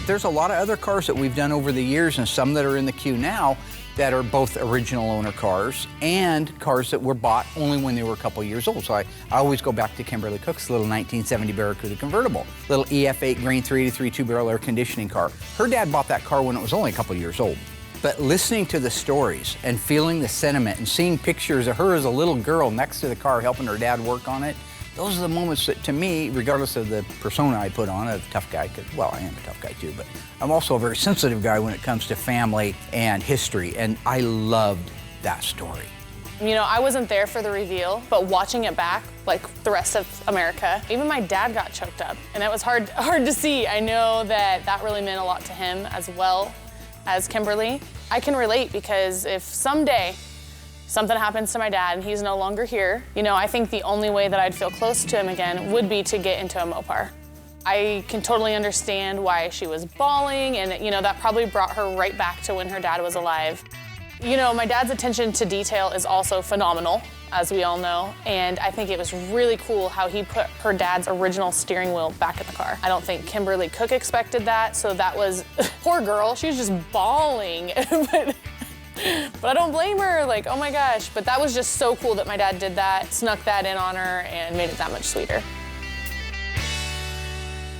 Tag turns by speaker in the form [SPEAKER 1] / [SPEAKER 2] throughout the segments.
[SPEAKER 1] There's a lot of other cars that we've done over the years and some that are in the queue now that are both original owner cars and cars that were bought only when they were a couple years old. So I always go back to Kimberly Cook's little 1970 Barracuda convertible, little EF8 grain 383 two-barrel air conditioning car. Her dad bought that car when it was only a couple years old. But listening to the stories and feeling the sentiment and seeing pictures of her as a little girl next to the car helping her dad work on it, those are the moments that, to me, regardless of the persona I put on, a tough guy, well, I am a tough guy too, but I'm also a very sensitive guy when it comes to family and history, and I loved that story.
[SPEAKER 2] You know, I wasn't there for the reveal, but watching it back, like the rest of America, even my dad got choked up, and it was hard to see. I know that really meant a lot to him as well as Kimberly. I can relate because if someday something happens to my dad and he's no longer here, you know, I think the only way that I'd feel close to him again would be to get into a Mopar. I can totally understand why she was bawling, and you know, that probably brought her right back to when her dad was alive. You know, my dad's attention to detail is also phenomenal, as we all know, and I think it was really cool how he put her dad's original steering wheel back in the car. I don't think Kimberly Cook expected that, so that was, poor girl, she was just bawling. But I don't blame her, like, oh my gosh. But that was just so cool that my dad did that, snuck that in on her, and made it that much sweeter.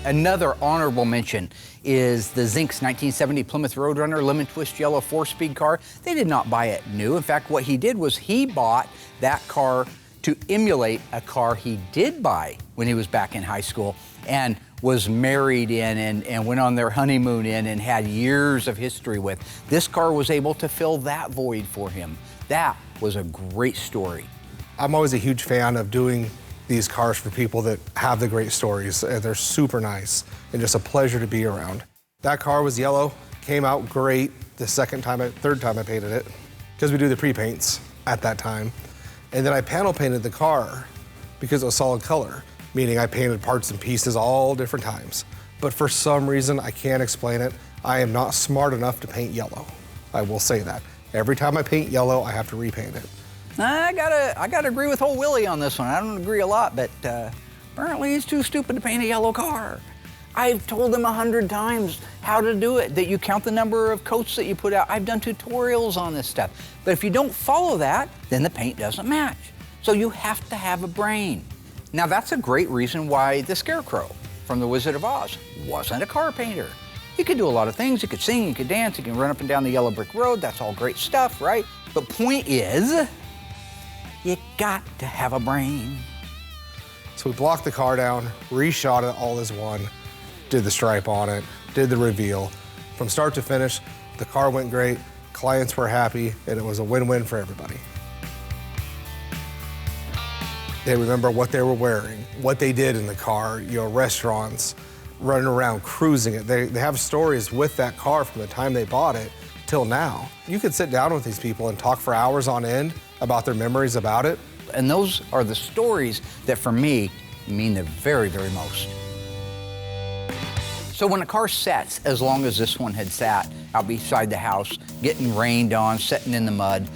[SPEAKER 1] Another honorable mention is the Zink's 1970 Plymouth Roadrunner lemon twist yellow 4-speed car. They did not buy it new. In fact, what he did was he bought that car to emulate a car he did buy when he was back in high school and was married in and went on their honeymoon in and had years of history with. This car was able to fill that void for him. That was a great story.
[SPEAKER 3] I'm always a huge fan of doing these cars for people that have the great stories. They're super nice and just a pleasure to be around. That car was yellow, came out great the third time I painted it, because we do the pre-paints at that time. And then I panel painted the car because it was solid color, meaning I painted parts and pieces all different times. But for some reason, I can't explain it, I am not smart enough to paint yellow. I will say that. Every time I paint yellow, I have to repaint it.
[SPEAKER 1] I gotta agree with old Willie on this one. I don't agree a lot, but apparently he's too stupid to paint a yellow car. I've told him 100 times how to do it, that you count the number of coats that you put out. I've done tutorials on this stuff. But if you don't follow that, then the paint doesn't match. So you have to have a brain. Now that's a great reason why the Scarecrow from The Wizard of Oz wasn't a car painter. You could do a lot of things. You could sing, you could dance, you can run up and down the yellow brick road. That's all great stuff, right? But point is, you got to have a brain.
[SPEAKER 3] So we blocked the car down, reshot it all as one, did the stripe on it, did the reveal. From start to finish, the car went great, clients were happy, and it was a win-win for everybody. They remember what they were wearing, what they did in the car, you know, restaurants, running around, cruising it. They have stories with that car from the time they bought it till now. You could sit down with these people and talk for hours on end about their memories about it.
[SPEAKER 1] And those are the stories that, for me, mean the very, very most. So when a car sets, as long as this one had sat out beside the house, getting rained on, sitting in the mud,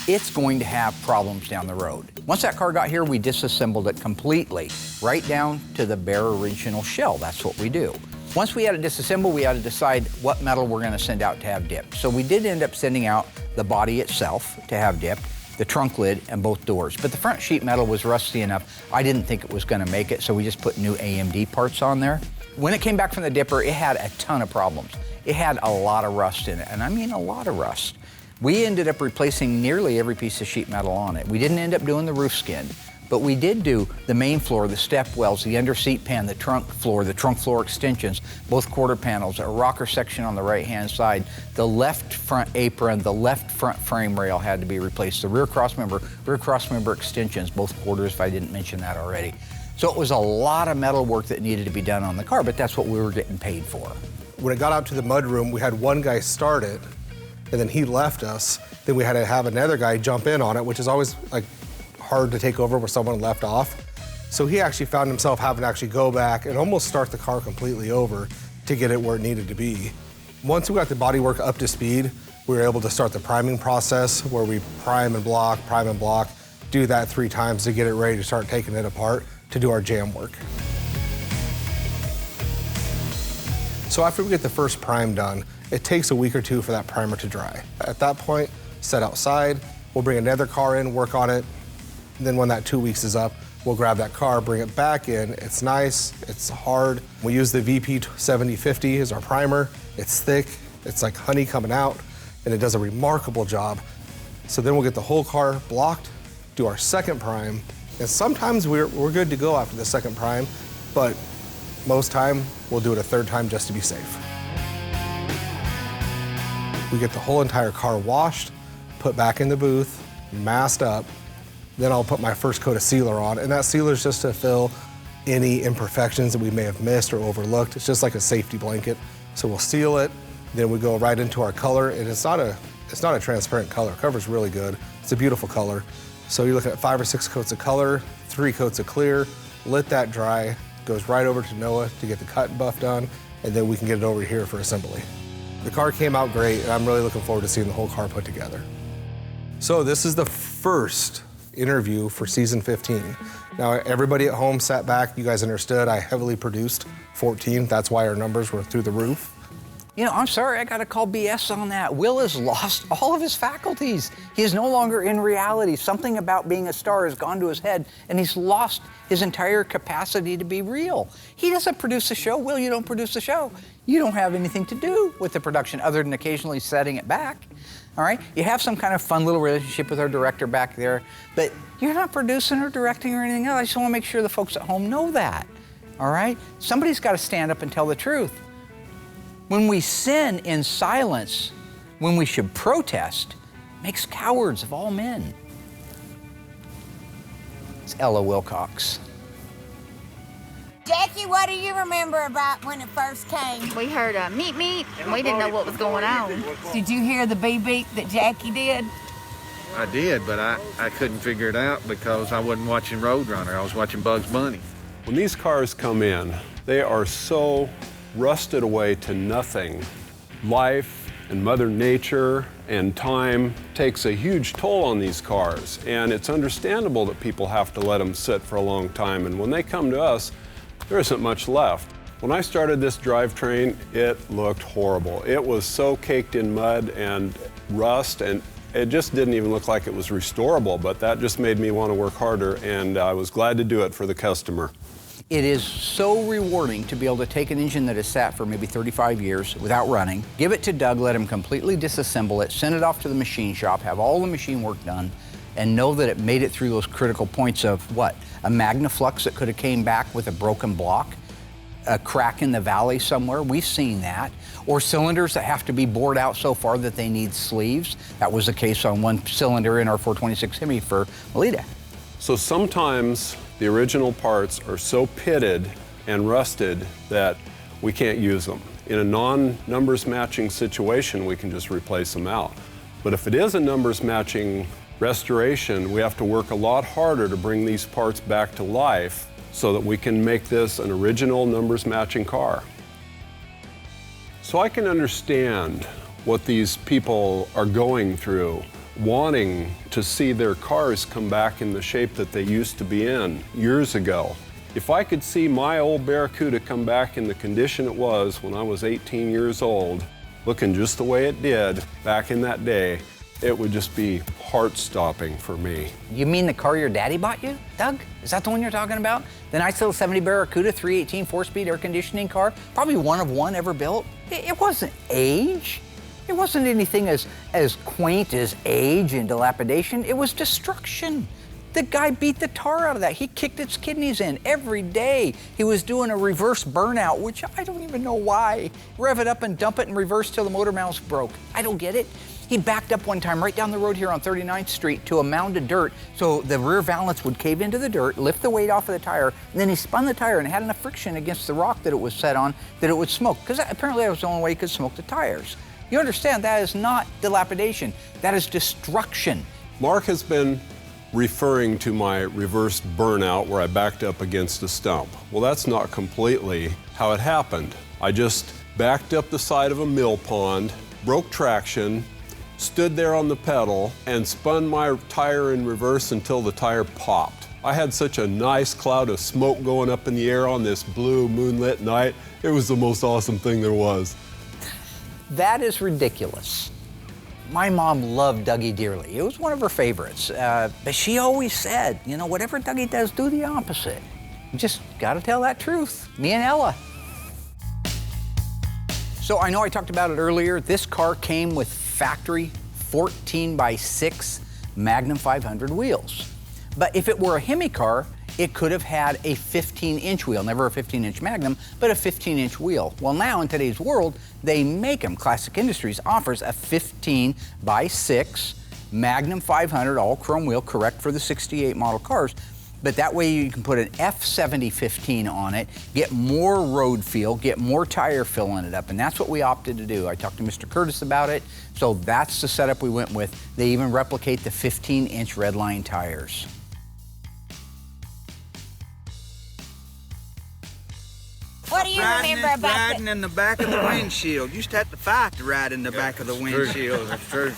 [SPEAKER 1] it's going to have problems down the road. Once that car got here, we disassembled it completely, right down to the bare original shell. That's what we do. Once we had it disassembled, we had to decide what metal we're gonna send out to have dipped. So we did end up sending out the body itself to have dipped, the trunk lid, and both doors. But the front sheet metal was rusty enough, I didn't think it was gonna make it, so we just put new AMD parts on there. When it came back from the dipper, it had a ton of problems. It had a lot of rust in it, and I mean a lot of rust. We ended up replacing nearly every piece of sheet metal on it. We didn't end up doing the roof skin, but we did do the main floor, the step wells, the under seat pan, the trunk floor extensions, both quarter panels, a rocker section on the right-hand side, the left front apron, the left front frame rail had to be replaced, the rear cross member extensions, both quarters, if I didn't mention that already. So it was a lot of metal work that needed to be done on the car, but that's what we were getting paid for.
[SPEAKER 3] When it got out to the mudroom, we had one guy start it, and then he left us. Then we had to have another guy jump in on it, which is always like hard to take over where someone left off. So he actually found himself having to actually go back and almost start the car completely over to get it where it needed to be. Once we got the bodywork up to speed, we were able to start the priming process where we prime and block, do that 3 times to get it ready to start taking it apart to do our jam work. So after we get the first prime done, it takes a week or two for that primer to dry. At that point, set outside, we'll bring another car in, work on it. And then when that 2 weeks is up, we'll grab that car, bring it back in. It's nice, it's hard. We use the VP 7050 as our primer. It's thick, it's like honey coming out, and it does a remarkable job. So then we'll get the whole car blocked, do our second prime, and sometimes we're good to go after the second prime, but most time we'll do it a third time just to be safe. We get the whole entire car washed, put back in the booth, masked up, then I'll put my first coat of sealer on, and that sealer is just to fill any imperfections that we may have missed or overlooked. It's just like a safety blanket. So we'll seal it, then we go right into our color, and it's not a transparent color. Cover's really good. It's a beautiful color. So you're looking at 5 or 6 coats of color, 3 coats of clear, let that dry, goes right over to Noah to get the cut and buff done, and then we can get it over here for assembly. The car came out great, and I'm really looking forward to seeing the whole car put together. So this is the first interview for season 15. Now, everybody at home sat back. You guys understood I heavily produced 14. That's why our numbers were through the roof.
[SPEAKER 1] You know, I'm sorry, I gotta call BS on that. Will has lost all of his faculties. He is no longer in reality. Something about being a star has gone to his head, and he's lost his entire capacity to be real. He doesn't produce the show. Will, you don't produce the show. You don't have anything to do with the production other than occasionally setting it back. All right? You have some kind of fun little relationship with our director back there, but you're not producing or directing or anything else. I just want to make sure the folks at home know that. All right? Somebody's got to stand up and tell the truth. When we sin in silence, when we should protest, makes cowards of all men. It's Ella Wilcox.
[SPEAKER 4] Jackie, what do you remember about when it first came?
[SPEAKER 5] We heard a meet meet, and we didn't know what was going on.
[SPEAKER 4] Did you hear the beep beep that Jackie did?
[SPEAKER 6] I did, but I couldn't figure it out because I wasn't watching Roadrunner. I was watching Bugs Bunny.
[SPEAKER 7] When these cars come in, they are so rusted away to nothing. Life and Mother Nature and time takes a huge toll on these cars, and it's understandable that people have to let them sit for a long time, and when they come to us, there isn't much left. When I started this drivetrain, it looked horrible. It was so caked in mud and rust, and it just didn't even look like it was restorable, but that just made me want to work harder, and I was glad to do it for the customer.
[SPEAKER 1] It is so rewarding to be able to take an engine that has sat for maybe 35 years without running, give it to Doug, let him completely disassemble it, send it off to the machine shop, have all the machine work done, and know that it made it through those critical points of what? A Magnaflux that could have came back with a broken block, a crack in the valley somewhere, we've seen that, or cylinders that have to be bored out so far that they need sleeves. That was the case on one cylinder in our 426 Hemi for Melita.
[SPEAKER 7] So sometimes the original parts are so pitted and rusted that we can't use them. In a non-numbers matching situation, we can just replace them out. But if it is a numbers matching restoration, we have to work a lot harder to bring these parts back to life so that we can make this an original numbers matching car. So I can understand what these people are going through, wanting to see their cars come back in the shape that they used to be in years ago. If I could see my old Barracuda come back in the condition it was when I was 18 years old, looking just the way it did back in that day, it would just be heart-stopping for me.
[SPEAKER 1] You mean the car your daddy bought you, Doug? Is that the one you're talking about? The nice little 70 Barracuda 318 4-speed air conditioning car? Probably one of one ever built. It wasn't age. It wasn't anything as quaint as age and dilapidation. It was destruction. The guy beat the tar out of that. He kicked its kidneys in every day. He was doing a reverse burnout, which I don't even know why. Rev it up and dump it in reverse till the motor mounts broke. I don't get it. He backed up one time right down the road here on 39th Street to a mound of dirt so the rear valance would cave into the dirt, lift the weight off of the tire, and then he spun the tire and had enough friction against the rock that it was set on that it would smoke, because apparently that was the only way he could smoke the tires. You understand, that is not dilapidation, that is destruction.
[SPEAKER 7] Mark has been referring to my reverse burnout where I backed up against a stump. Well, that's not completely how it happened. I just backed up the side of a mill pond, broke traction, stood there on the pedal, and spun my tire in reverse until the tire popped. I had such a nice cloud of smoke going up in the air on this blue moonlit night. It was the most awesome thing there was.
[SPEAKER 1] That is ridiculous. My mom loved Dougie dearly. It was one of her favorites. But she always said, you know, whatever Dougie does, do the opposite. You just gotta tell that truth. Me and Ella. So I know I talked about it earlier. This car came with factory 14x6 Magnum 500 wheels. But if it were a Hemi car, it could have had a 15-inch wheel, never a 15-inch Magnum, but a 15-inch wheel. Well, now in today's world, they make them. Classic Industries offers a 15x6 Magnum 500 all chrome wheel, correct for the 68 model cars. But that way you can put an F7015 on it, get more road feel, get more tire filling it up, and that's what we opted to do. I talked to Mr. Curtis about it, so that's the setup we went with. They even replicate the 15-inch Redline tires.
[SPEAKER 4] What do you remember about
[SPEAKER 8] riding in the back of the windshield? Used to have to fight to ride in the back of the windshield.
[SPEAKER 6] That's true.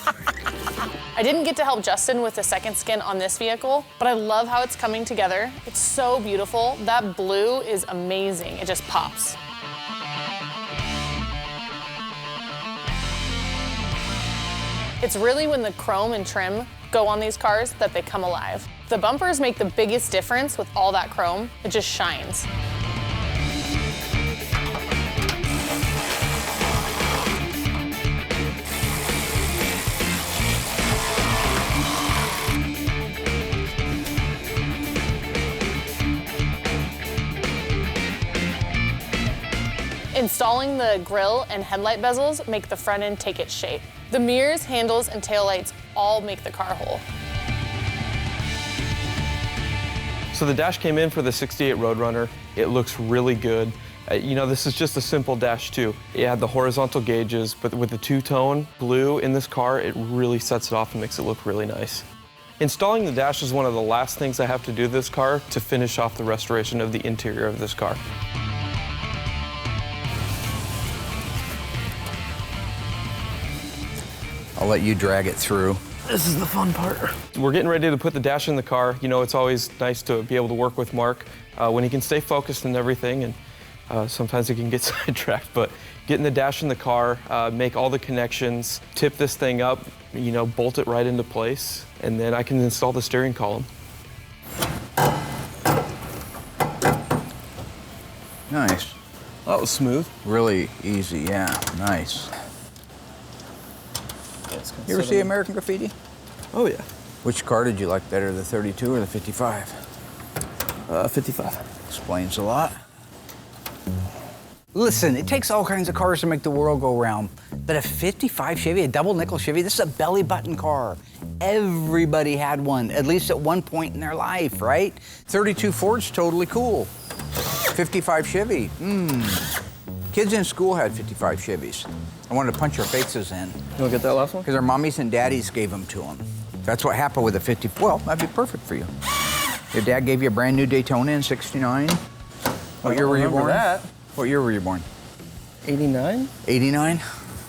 [SPEAKER 2] I didn't get to help Justin with the second skin on this vehicle, but I love how it's coming together. It's so beautiful. That blue is amazing. It just pops. It's really when the chrome and trim go on these cars that they come alive. The bumpers make the biggest difference with all that chrome. It just shines. Installing the grille and headlight bezels make the front end take its shape. The mirrors, handles, and taillights all make the car whole.
[SPEAKER 9] So the dash came in for the 68 Roadrunner. It looks really good. You know, this is just a simple dash too. It had the horizontal gauges, but with the two-tone blue in this car, it really sets it off and makes it look really nice. Installing the dash is one of the last things I have to do to this car to finish off the restoration of the interior of this car.
[SPEAKER 1] I'll let you drag it through.
[SPEAKER 9] This is the fun part. We're getting ready to put the dash in the car. You know, it's always nice to be able to work with Mark when he can stay focused and everything, and sometimes he can get sidetracked, but getting the dash in the car, make all the connections, tip this thing up, you know, bolt it right into place, and then I can install the steering column.
[SPEAKER 1] Nice.
[SPEAKER 9] That was smooth.
[SPEAKER 1] Really easy, yeah, nice. You ever see American Graffiti?
[SPEAKER 9] Oh, yeah.
[SPEAKER 1] Which car did you like better, the 32 or the 55?
[SPEAKER 9] 55.
[SPEAKER 1] Explains a lot. Listen, it takes all kinds of cars to make the world go round, but a 55 Chevy, a double nickel Chevy, this is a belly button car. Everybody had one, at least at one point in their life, right? 32 Ford's totally cool. 55 Chevy, Kids in school had 55 Chevys. I wanted to punch their faces in.
[SPEAKER 9] You want to get that last one?
[SPEAKER 1] Because their mommies and daddies gave them to them. That's what happened with a 50. Well, that'd be perfect for you. Your dad gave you a brand new Daytona in '69. What year were you born?
[SPEAKER 9] That.
[SPEAKER 1] What year were you born?
[SPEAKER 9] 89?
[SPEAKER 1] 89?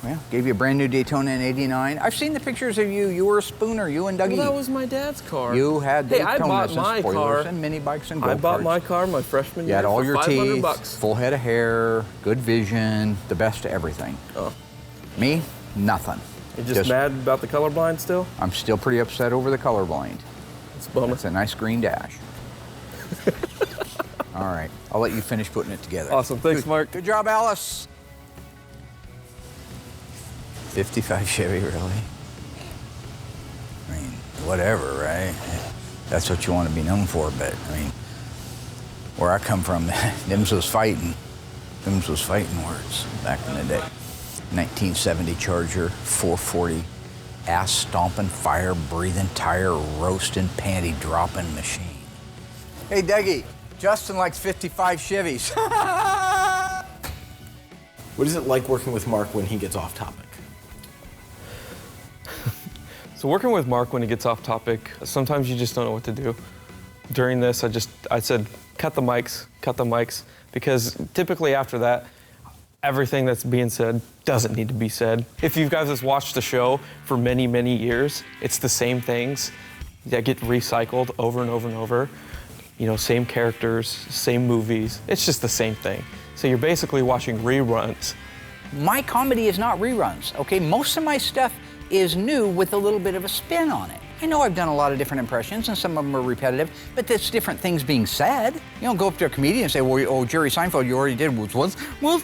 [SPEAKER 1] Well, gave you a brand new Daytona in '89. I've seen the pictures of you. You were a spooner, you and Dougie.
[SPEAKER 9] Well, that was my dad's car.
[SPEAKER 1] You had
[SPEAKER 9] Hey,
[SPEAKER 1] Daytonas
[SPEAKER 9] I bought my
[SPEAKER 1] and spoilers
[SPEAKER 9] car.
[SPEAKER 1] and mini bikes and go-karts.
[SPEAKER 9] I bought my car my freshman
[SPEAKER 1] You
[SPEAKER 9] year
[SPEAKER 1] had all
[SPEAKER 9] for
[SPEAKER 1] your
[SPEAKER 9] 500
[SPEAKER 1] teeth,
[SPEAKER 9] bucks.
[SPEAKER 1] full head of hair, good vision, the best of everything.
[SPEAKER 9] Oh.
[SPEAKER 1] Me, nothing.
[SPEAKER 9] You just mad about the colorblind still?
[SPEAKER 1] I'm still pretty upset over the colorblind.
[SPEAKER 9] It's a bummer.
[SPEAKER 1] It's a nice green dash. All right, I'll let you finish putting it together.
[SPEAKER 9] Awesome, thanks, Mark.
[SPEAKER 1] Good job, Alice. 55 Chevy, really? I mean, whatever, right? That's what you want to be known for, but I mean, where I come from, them's was fighting. Them's was fighting words back in the day. 1970 Charger, 440, ass-stomping, fire-breathing, tire-roasting, panty-dropping machine. Hey, Dougie, Justin likes 55 Chevys.
[SPEAKER 10] What is it like working with Mark when he gets off topic?
[SPEAKER 9] So working with Mark when he gets off topic, sometimes you just don't know what to do. During this, I said, cut the mics, because typically after that, everything that's being said doesn't need to be said. If you guys have watched the show for many, many years, it's the same things that get recycled over and over and over. You know, same characters, same movies. It's just the same thing. So you're basically watching reruns.
[SPEAKER 1] My comedy is not reruns, okay? Most of my stuff is new with a little bit of a spin on it. I know I've done a lot of different impressions, and some of them are repetitive, but that's different things being said. You don't go up to a comedian and say, well, oh, Jerry Seinfeld, you already did, what's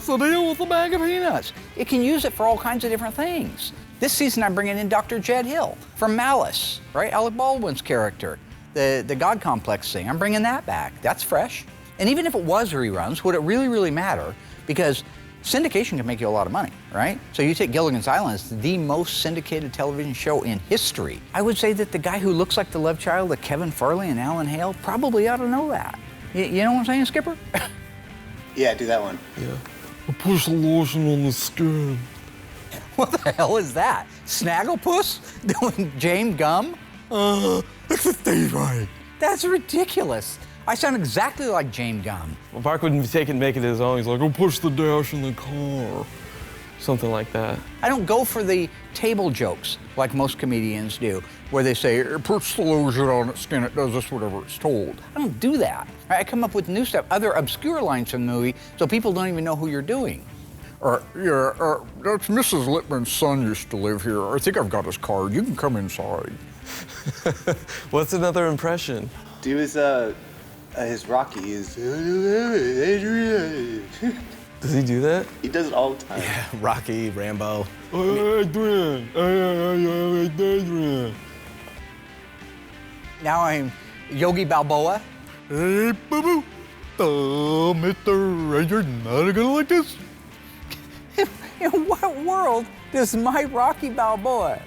[SPEAKER 1] the deal with the bag of peanuts? It can use it for all kinds of different things. This season, I'm bringing in Dr. Jed Hill from Malice, right? Alec Baldwin's character, the God Complex thing. I'm bringing that back. That's fresh. And even if it was reruns, would it really, really matter? Because syndication can make you a lot of money, right? So you take Gilligan's Island, it's the most syndicated television show in history. I would say that the guy who looks like the love child of Kevin Farley and Alan Hale probably ought to know that. You know what I'm saying, Skipper?
[SPEAKER 11] Yeah, do that one.
[SPEAKER 9] Yeah. I push the lotion on the skin.
[SPEAKER 1] What the hell is that? Snagglepuss doing James Gum? That's the stage right. That's ridiculous. I sound exactly like James Gum.
[SPEAKER 9] Well, Mark wouldn't make it his own. He's like, go push the dash in the car. Something like that.
[SPEAKER 1] I don't go for the table jokes like most comedians do, where they say, it puts the lotion on its skin, it does this, whatever it's told. I don't do that. I come up with new stuff, other obscure lines from the movie, so people don't even know who you're doing. That's Mrs. Lippman's son used to live here. I think I've got his card. You can come inside.
[SPEAKER 9] What's another impression?
[SPEAKER 11] Do his Rocky is.
[SPEAKER 9] Does he do that?
[SPEAKER 11] He does it all the time.
[SPEAKER 10] Yeah, Rocky, Rambo.
[SPEAKER 1] Now I'm Yogi Balboa. Hey, boo-boo. Mr. Ranger, not gonna like this. In what world does my Rocky Balboa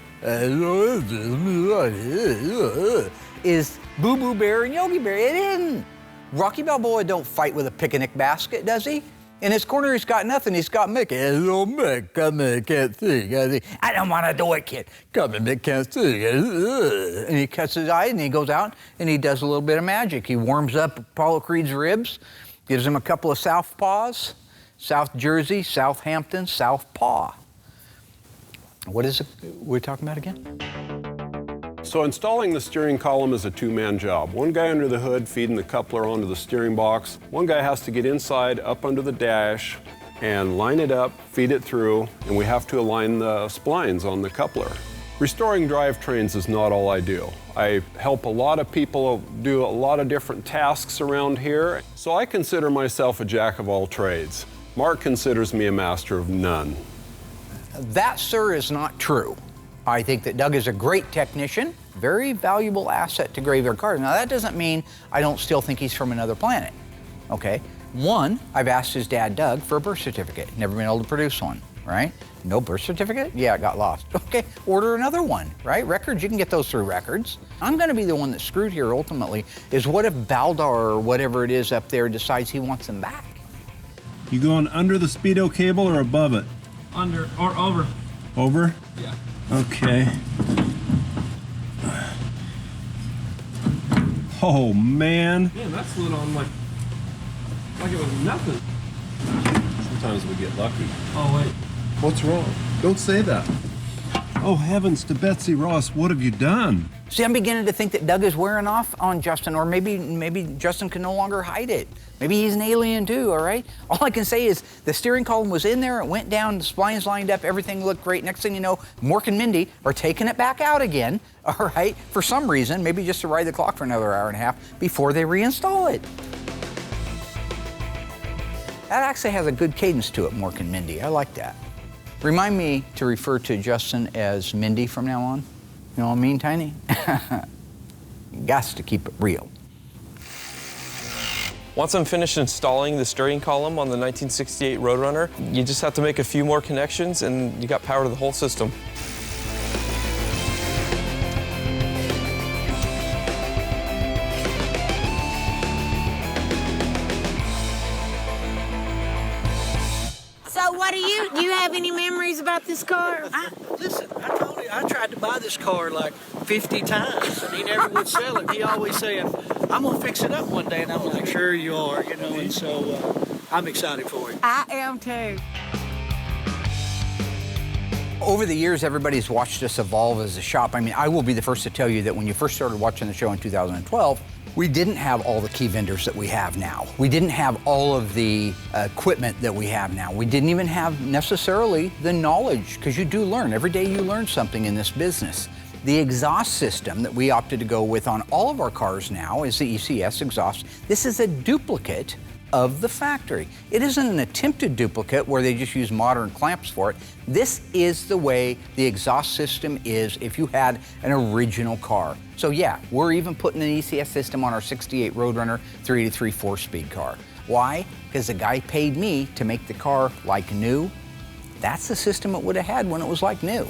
[SPEAKER 1] is Boo Boo Bear and Yogi Bear? It isn't. Rocky Balboa don't fight with a picnic basket, does he? In his corner, he's got nothing. He's got Mick. Hello, Mick. Come in, can't sing. I don't want to do it, kid. Come in, Mick, can't sing. And he cuts his eye, and he goes out, and he does a little bit of magic. He warms up Apollo Creed's ribs, gives him a couple of southpaws. South Jersey, Southampton, Southpaw. What is it we're talking about again?
[SPEAKER 7] So installing the steering column is a two-man job. One guy under the hood feeding the coupler onto the steering box. One guy has to get inside, up under the dash, and line it up, feed it through, and we have to align the splines on the coupler. Restoring drivetrains is not all I do. I help a lot of people do a lot of different tasks around here, so I consider myself a jack of all trades. Mark considers me a master of none.
[SPEAKER 1] That, sir, is not true. I think that Doug is a great technician, very valuable asset to Graveyard Carz. Now, that doesn't mean I don't still think he's from another planet, okay? One, I've asked his dad, Doug, for a birth certificate. Never been able to produce one, right? No birth certificate? Yeah, it got lost. Okay, order another one, right? Records, you can get those through records. I'm gonna be the one that's screwed here ultimately, is what if Baldar or whatever it is up there decides he wants them back?
[SPEAKER 12] You going under the speedo cable or above it?
[SPEAKER 13] Under or over.
[SPEAKER 12] Over?
[SPEAKER 13] Yeah.
[SPEAKER 12] Okay. Oh man.
[SPEAKER 13] Man, that slid on like it was nothing.
[SPEAKER 12] Sometimes we get lucky.
[SPEAKER 13] Oh wait.
[SPEAKER 12] What's wrong? Don't say that. Oh heavens to Betsy Ross, what have you done?
[SPEAKER 1] See, I'm beginning to think that Doug is wearing off on Justin, or maybe Justin can no longer hide it. Maybe he's an alien too, all right? All I can say is the steering column was in there, it went down, the splines lined up, everything looked great. Next thing you know, Mork and Mindy are taking it back out again, all right? For some reason, maybe just to ride the clock for another hour and a half before they reinstall it. That actually has a good cadence to it, Mork and Mindy. I like that. Remind me to refer to Justin as Mindy from now on. You know what I mean, Tiny? Gots to keep it real.
[SPEAKER 9] Once I'm finished installing the steering column on the 1968 Roadrunner, you just have to make a few more connections and you got power to the whole system.
[SPEAKER 4] So what do you have any memories about this car?
[SPEAKER 14] Listen, I told you, I tried to buy this car like 50 times, and he never would sell it. He always saying, I'm gonna fix it up one day, and I'm like, sure you are, you know, and so I'm excited for it.
[SPEAKER 4] I am too.
[SPEAKER 1] Over the years, everybody's watched us evolve as a shop. I mean, I will be the first to tell you that when you first started watching the show in 2012, We didn't have all the key vendors that we have now. We didn't have all of the equipment that we have now. We didn't even have necessarily the knowledge, because you do learn. Every day you learn something in this business. The exhaust system that we opted to go with on all of our cars now is the ECS exhaust. This is a duplicate of the factory. It isn't an attempted duplicate where they just use modern clamps for it. This is the way the exhaust system is if you had an original car. So yeah, we're even putting an ECS system on our 68 Roadrunner 383 4-speed car. Why? Because the guy paid me to make the car like new. That's the system it would have had when it was like new.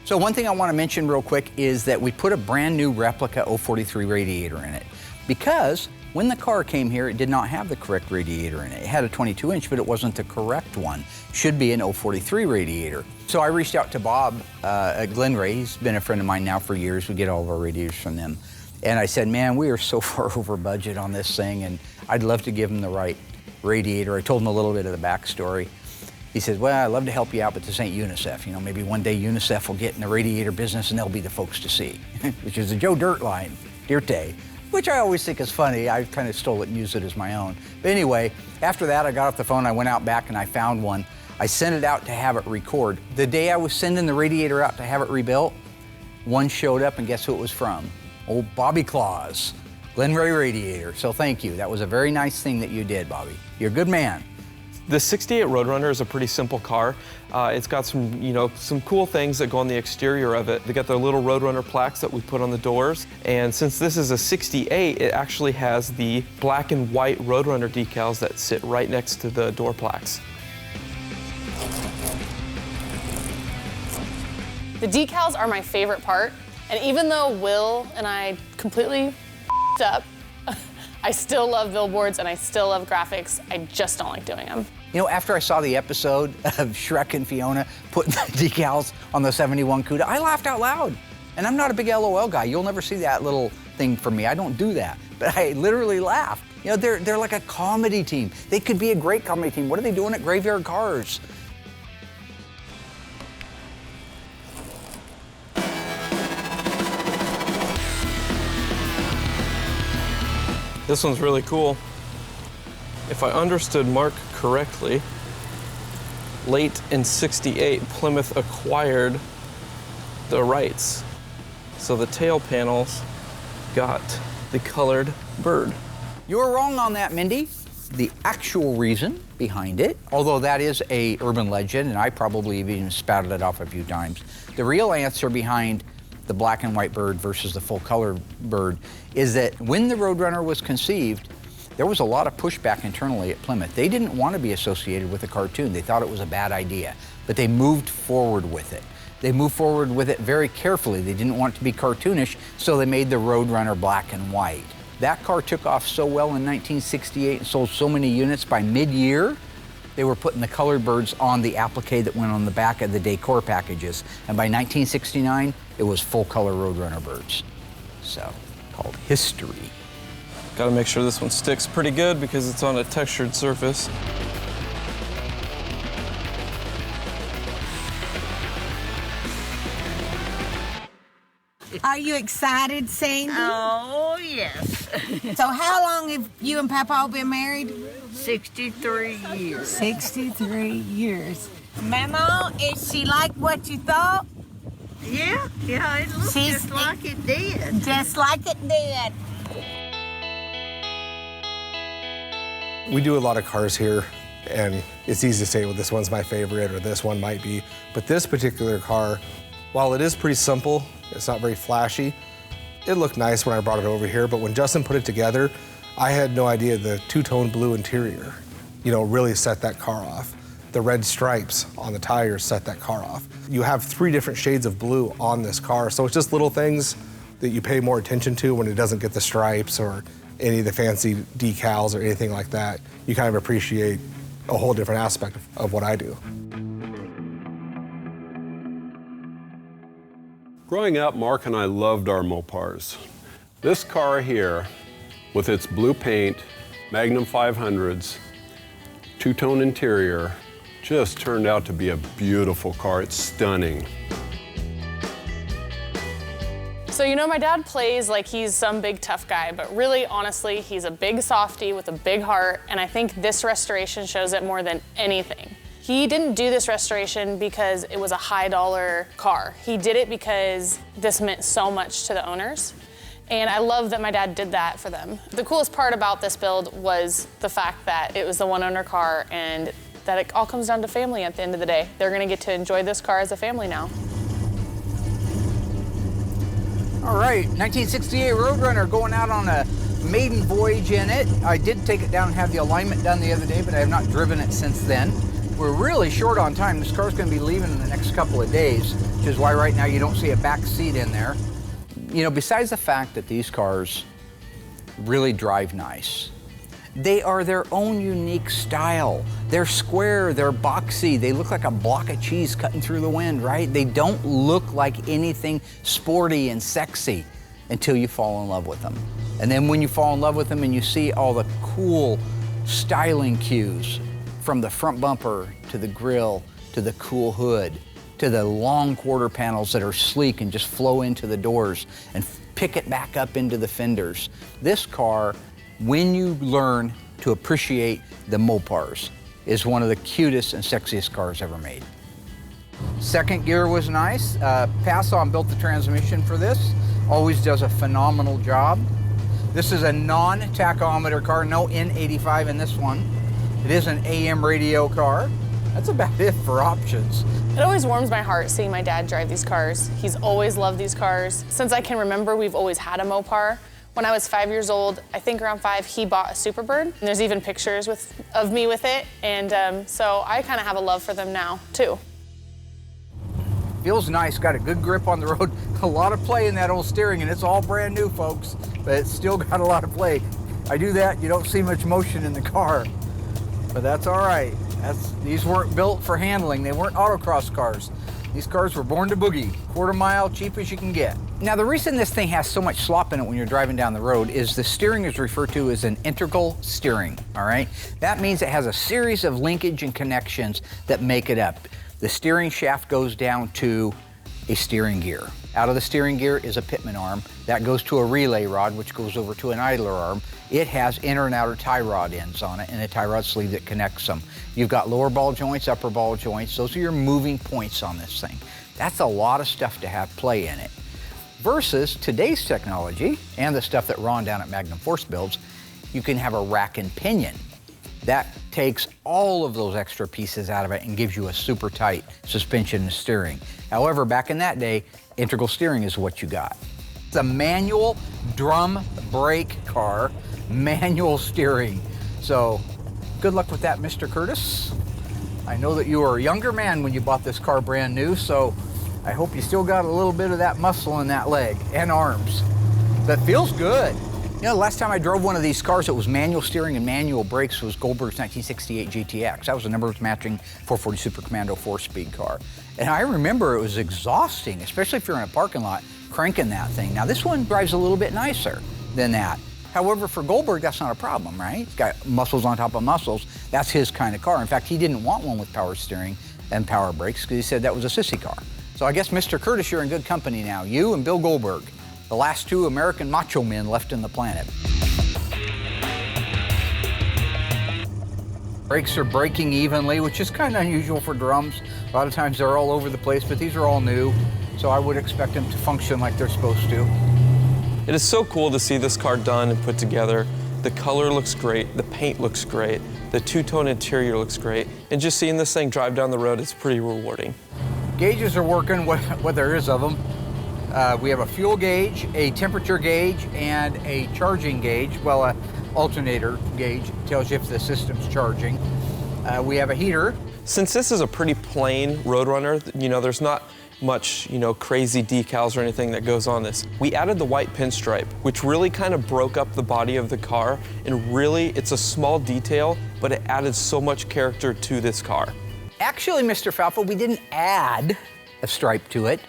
[SPEAKER 1] So one thing I want to mention real quick is that we put a brand new replica 043 radiator in it, because when the car came here, it did not have the correct radiator in it. It had a 22-inch, but it wasn't the correct one. Should be an 043 radiator. So I reached out to Bob at Glenray. He's been a friend of mine now for years. We get all of our radiators from them. And I said, man, we are so far over budget on this thing, and I'd love to give him the right radiator. I told him a little bit of the backstory. He said, well, I'd love to help you out, but this ain't UNICEF. You know, maybe one day UNICEF will get in the radiator business and they'll be the folks to see, which is the Joe Dirt line, Dirte, which I always think is funny. I kind of stole it and used it as my own. But anyway, after that, I got off the phone, I went out back and I found one. I sent it out to have it record. The day I was sending the radiator out to have it rebuilt, one showed up, and guess who it was from? Old Bobby Claus, Glenray Radiator. So thank you. That was a very nice thing that you did, Bobby. You're a good man.
[SPEAKER 9] The 68 Roadrunner is a pretty simple car. It's got some cool things that go on the exterior of it. They got their little Roadrunner plaques that we put on the doors. And since this is a 68, it actually has the black and white Roadrunner decals that sit right next to the door plaques.
[SPEAKER 2] The decals are my favorite part. And even though Will and I completely up, I still love billboards and I still love graphics. I just don't like doing them.
[SPEAKER 1] You know, after I saw the episode of Shrek and Fiona putting the decals on the 71 Cuda, I laughed out loud. And I'm not a big LOL guy. You'll never see that little thing from me. I don't do that. But I literally laughed. You know, they're like a comedy team. They could be a great comedy team. What are they doing at Graveyard Carz?
[SPEAKER 9] This one's really cool. If I understood Mark correctly, late in '68, Plymouth acquired the rights. So the tail panels got the colored bird.
[SPEAKER 1] You were wrong on that, Mindy. The actual reason behind it, although that is a urban legend, and I probably even spouted it off a few times, the real answer behind the black and white bird versus the full color bird is that when the Roadrunner was conceived, there was a lot of pushback internally at Plymouth. They didn't want to be associated with a cartoon. They thought it was a bad idea, but they moved forward with it. They moved forward with it very carefully. They didn't want it to be cartoonish, so they made the Roadrunner black and white. That car took off so well in 1968 and sold so many units by mid-year, they were putting the colored birds on the applique that went on the back of the decor packages. And by 1969, it was full-color Roadrunner birds. So, called history.
[SPEAKER 9] Gotta make sure this one sticks pretty good because it's on a textured surface.
[SPEAKER 4] Are you excited, Sandy?
[SPEAKER 5] Oh, yes.
[SPEAKER 4] So how long have you and Papa been married?
[SPEAKER 5] 63 years.
[SPEAKER 4] 63 years. Mama, is she like what you thought?
[SPEAKER 5] Yeah, it looks just like it did.
[SPEAKER 4] Just like it did.
[SPEAKER 3] We do a lot of cars here, and it's easy to say, well, this one's my favorite or this one might be. But this particular car, while it is pretty simple, it's not very flashy, it looked nice when I brought it over here, but when Justin put it together, I had no idea the two-tone blue interior, really set that car off. The red stripes on the tires set that car off. You have 3 different shades of blue on this car, so it's just little things that you pay more attention to when it doesn't get the stripes or any of the fancy decals or anything like that. You kind of appreciate a whole different aspect of what I do.
[SPEAKER 7] Growing up, Mark and I loved our Mopars. This car here, with its blue paint, Magnum 500s, two-tone interior, just turned out to be a beautiful car. It's stunning.
[SPEAKER 2] So you know, my dad plays like he's some big tough guy, but really, honestly, he's a big softie with a big heart, and I think this restoration shows it more than anything. He didn't do this restoration because it was a high dollar car. He did it because this meant so much to the owners. And I love that my dad did that for them. The coolest part about this build was the fact that it was the one owner car and that it all comes down to family at the end of the day. They're gonna get to enjoy this car as a family now.
[SPEAKER 1] All right, 1968 Roadrunner going out on a maiden voyage in it. I did take it down and have the alignment done the other day, but I have not driven it since then. We're really short on time. This car's gonna be leaving in the next couple of days, which is why right now you don't see a back seat in there. You know, besides the fact that these cars really drive nice, they are their own unique style. They're square, they're boxy, they look like a block of cheese cutting through the wind, right? They don't look like anything sporty and sexy until you fall in love with them. And then when you fall in love with them and you see all the cool styling cues, from the front bumper to the grille to the cool hood to the long quarter panels that are sleek and just flow into the doors and pick it back up into the fenders. This car, when you learn to appreciate the Mopars, is one of the cutest and sexiest cars ever made. Second gear was nice. Pass-On built the transmission for this. Always does a phenomenal job. This is a non-tachometer car, no N85 in this one. It is an AM radio car. That's about it for options.
[SPEAKER 2] It always warms my heart seeing my dad drive these cars. He's always loved these cars. Since I can remember, we've always had a Mopar. When I was 5 years old, I think around 5, he bought a Superbird. And there's even pictures of me with it. And so I kind of have a love for them now, too.
[SPEAKER 1] Feels nice, got a good grip on the road. A lot of play in that old steering, and it's all brand new, folks, but it's still got a lot of play. I do that, you don't see much motion in the car. But that's all right. These weren't built for handling. They weren't autocross cars. These cars were born to boogie. Quarter mile, cheap as you can get. Now, the reason this thing has so much slop in it when you're driving down the road is the steering is referred to as an integral steering, all right? That means it has a series of linkage and connections that make it up. The steering shaft goes down to a steering gear. Out of the steering gear is a pitman arm. That goes to a relay rod, which goes over to an idler arm. It has inner and outer tie rod ends on it and a tie rod sleeve that connects them. You've got lower ball joints, upper ball joints. Those are your moving points on this thing. That's a lot of stuff to have play in it. Versus today's technology and the stuff that Ron down at Magnum Force builds, you can have a rack and pinion. That takes all of those extra pieces out of it and gives you a super tight suspension and steering. However, back in that day, integral steering is what you got. It's a manual drum brake car, manual steering. So good luck with that, Mr. Curtis. I know that you were a younger man when you bought this car brand new, so I hope you still got a little bit of that muscle in that leg and arms. That feels good. You know, the last time I drove one of these cars that was manual steering and manual brakes was Goldberg's 1968 GTX. That was a numbers matching 440 Super Commando 4-speed car. And I remember it was exhausting, especially if you're in a parking lot cranking that thing. Now this one drives a little bit nicer than that. However, for Goldberg, that's not a problem, right? He's got muscles on top of muscles. That's his kind of car. In fact, he didn't want one with power steering and power brakes because he said that was a sissy car. So I guess, Mr. Curtis, you're in good company now. You and Bill Goldberg, the last two American macho men left in the planet. Brakes are braking evenly, which is kind of unusual for drums. A lot of times they're all over the place, but these are all new, so I would expect them to function like they're supposed to.
[SPEAKER 9] It is so cool to see this car done and put together. The color looks great, the paint looks great, the two-tone interior looks great, and just seeing this thing drive down the road is pretty rewarding.
[SPEAKER 1] Gauges are working, what there is of them. We have a fuel gauge, a temperature gauge, and a charging gauge. Well, an alternator gauge tells you if the system's charging. We have a heater.
[SPEAKER 9] Since this is a pretty plain Roadrunner, you know, there's not much, you know, crazy decals or anything that goes on this. We added the white pinstripe, which really kind of broke up the body of the car, and really, it's a small detail, but it added so much character to this car.
[SPEAKER 1] Actually, Mr. Falfa, we didn't add a stripe to it.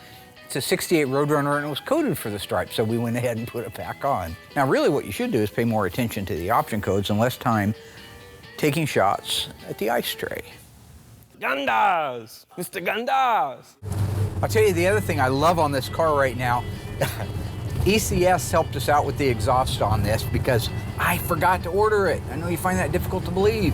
[SPEAKER 1] It's a 68 Roadrunner and it was coded for the stripe, so we went ahead and put it back on. Now, really what you should do is pay more attention to the option codes and less time taking shots at the ice tray.
[SPEAKER 9] Gandas! Mr. Gandas!
[SPEAKER 1] I'll tell you the other thing I love on this car right now. ECS helped us out with the exhaust on this because I forgot to order it. I know you find that difficult to believe.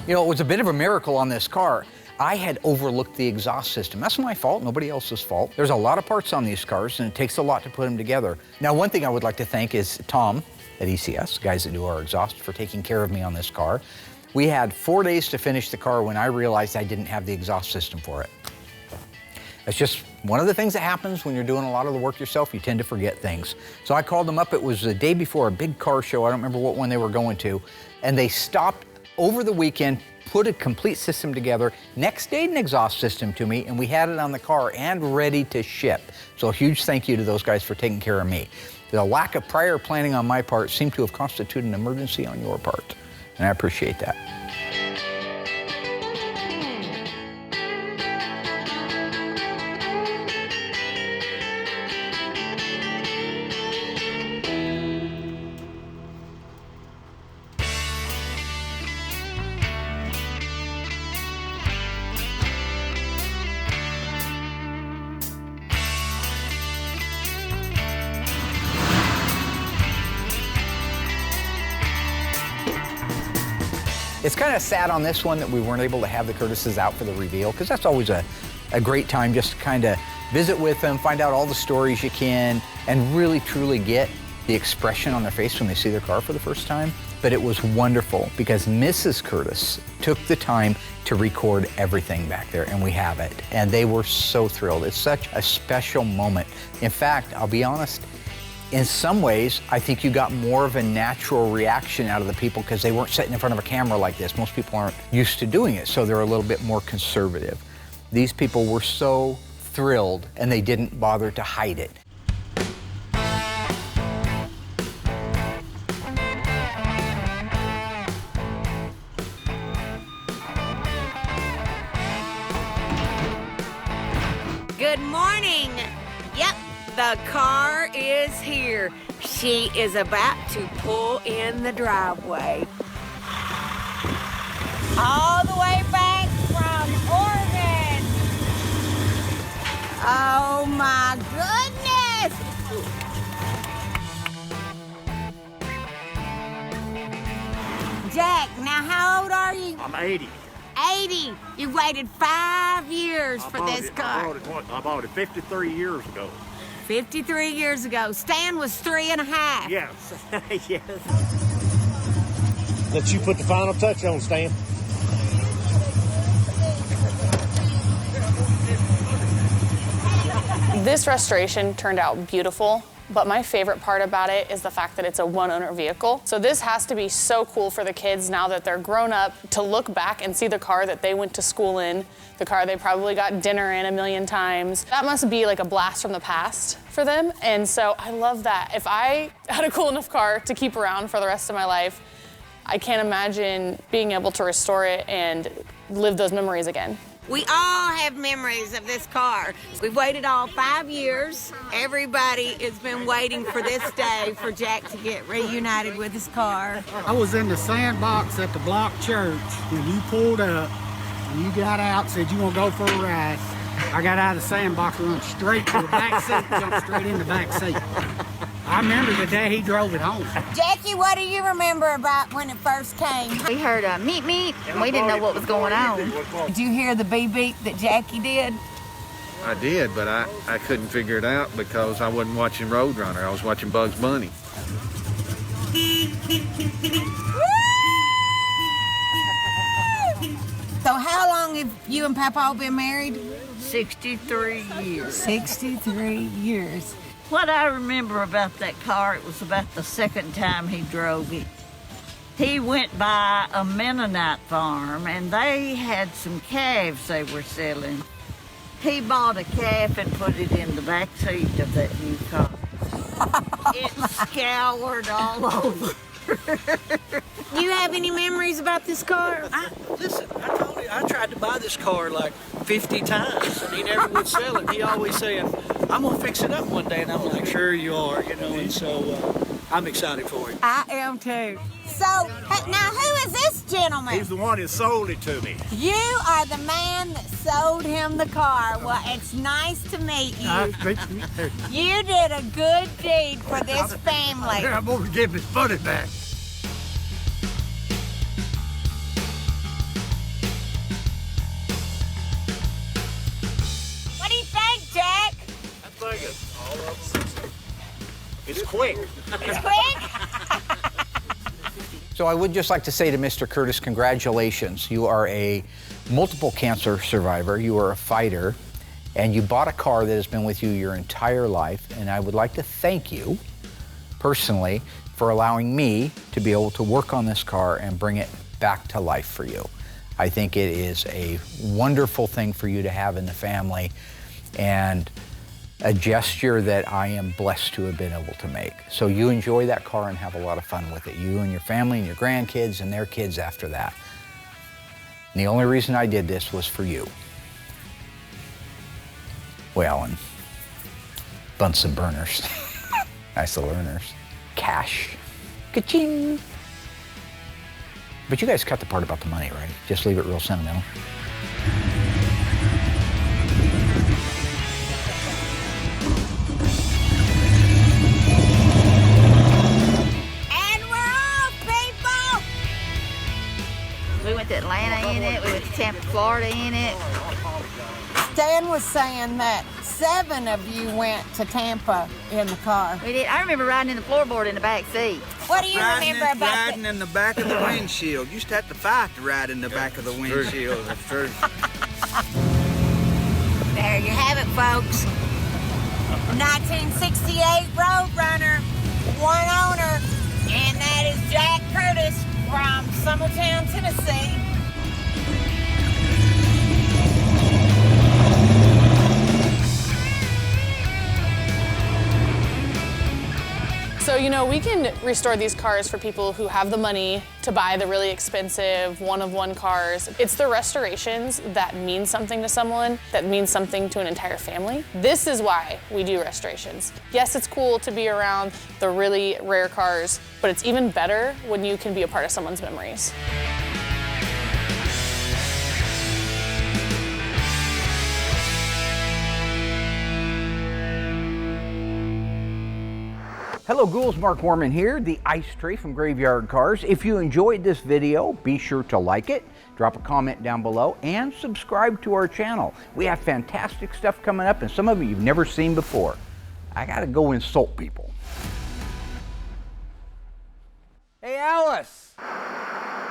[SPEAKER 1] You know, it was a bit of a miracle on this car. I had overlooked the exhaust system. That's my fault, nobody else's fault. There's a lot of parts on these cars and it takes a lot to put them together. Now, one thing I would like to thank is Tom at ECS, guys that do our exhaust, for taking care of me on this car. We had 4 days to finish the car when I realized I didn't have the exhaust system for it. It's just one of the things that happens when you're doing a lot of the work yourself. You tend to forget things. So I called them up. It was the day before a big car show. I don't remember what one they were going to. And they stopped over the weekend, put a complete system together. Next day, an exhaust system to me, and we had it on the car and ready to ship. So a huge thank you to those guys for taking care of me. The lack of prior planning on my part seemed to have constituted an emergency on your part, and I appreciate that. It's kind of sad on this one that we weren't able to have the Curtises out for the reveal, because that's always a great time just to kind of visit with them, find out all the stories you can, and really truly get the expression on their face when they see their car for the first time. But it was wonderful because Mrs. Curtis took the time to record everything back there, and we have it. And they were so thrilled. It's such a special moment. In fact, I'll be honest, in some ways, I think you got more of a natural reaction out of the people because they weren't sitting in front of a camera like this. Most people aren't used to doing it, so they're a little bit more conservative. These people were so thrilled, and they didn't bother to hide it.
[SPEAKER 4] Good morning. Yep, the car is here. She is about to pull in the driveway. All the way back from Oregon. Oh my goodness. Jack, now how old are you?
[SPEAKER 15] I'm 80.
[SPEAKER 4] 80. You waited 5 years for this car.
[SPEAKER 15] I bought it 53 years ago.
[SPEAKER 4] 53 years ago. Stan was 3.5.
[SPEAKER 15] Yes. Yes. Let you put the final touch on, Stan.
[SPEAKER 2] This restoration turned out beautiful, but my favorite part about it is the fact that it's a one-owner vehicle. So this has to be so cool for the kids now that they're grown up to look back and see the car that they went to school in, the car they probably got dinner in 1,000,000 times. That must be like a blast from the past for them. And so I love that. If I had a cool enough car to keep around for the rest of my life, I can't imagine being able to restore it and live those memories again.
[SPEAKER 4] We all have memories of this car. We've waited all 5 years. Everybody has been waiting for this day for Jack to get reunited with his car.
[SPEAKER 16] I was in the sandbox at the block church when you pulled up and you got out and said you want to go for a ride. I got out of the sandbox and went straight to the back seat, jumped straight in the back seat. I remember the day he drove it home.
[SPEAKER 4] Jackie, what do you remember about when it first came?
[SPEAKER 5] We heard a meet meet, and we didn't know what was going on.
[SPEAKER 4] Did you hear the beep beep that Jackie did?
[SPEAKER 6] I did, but I couldn't figure it out because I wasn't watching Roadrunner. I was watching Bugs Bunny.
[SPEAKER 4] So how long have you and Papa been married?
[SPEAKER 5] 63 years.
[SPEAKER 4] 63 years.
[SPEAKER 5] What I remember about that car, it was about the second time he drove it. He went by a Mennonite farm, and they had some calves they were selling. He bought a calf and put it in the back seat of that new car. It scoured all over.
[SPEAKER 4] Do you have any memories about this car?
[SPEAKER 14] Listen, I told you, I tried to buy this car like 50 times, and he never would sell it. He always saying, I'm gonna fix it up one day, and I'm like, sure you are, you know, and so I'm excited for it.
[SPEAKER 4] I am too. So, hey, now who is this gentleman?
[SPEAKER 15] He's the one who sold it to me.
[SPEAKER 4] You are the man that sold him the car. Well, it's nice to meet you. You did a good deed for this family.
[SPEAKER 15] I'm going to give his money back.
[SPEAKER 4] What do you think, Jack?
[SPEAKER 15] I think it's all of them. It's quick.
[SPEAKER 4] It's quick?
[SPEAKER 1] So I would just like to say to Mr. Curtis, congratulations. You are a multiple cancer survivor, you are a fighter, and you bought a car that has been with you your entire life, and I would like to thank you personally for allowing me to be able to work on this car and bring it back to life for you. I think it is a wonderful thing for you to have in the family, and a gesture that I am blessed to have been able to make. So you enjoy that car and have a lot of fun with it. You and your family and your grandkids and their kids after that. And the only reason I did this was for you. Well, and Bunsen burners. Nice little earners. Cash. Ka-ching. But you guys cut the part about the money, right? Just leave it real sentimental.
[SPEAKER 17] We went to Atlanta in it, we went to Tampa, Florida in it.
[SPEAKER 4] Stan was saying that 7 of you went to Tampa in the car.
[SPEAKER 17] We did. I remember riding in the floorboard in the back seat.
[SPEAKER 4] What do you remember about
[SPEAKER 8] riding in the back of the windshield? Used to have to fight to ride in the back of the windshield.
[SPEAKER 6] That's true.
[SPEAKER 4] There you have it, folks. 1968 Roadrunner, one owner, and that is Jack Curtis from Summertown, Tennessee.
[SPEAKER 2] So, you know, we can restore these cars for people who have the money to buy the really expensive one-of-one cars. It's the restorations that mean something to someone, that means something to an entire family. This is why we do restorations. Yes, it's cool to be around the really rare cars, but it's even better when you can be a part of someone's memories.
[SPEAKER 1] Hello ghouls, Mark Warman here, the Ice Tray from Graveyard Cars. If you enjoyed this video, be sure to like it, drop a comment down below, and subscribe to our channel. We have fantastic stuff coming up, and some of it you've never seen before. I gotta go insult people. Hey Alice!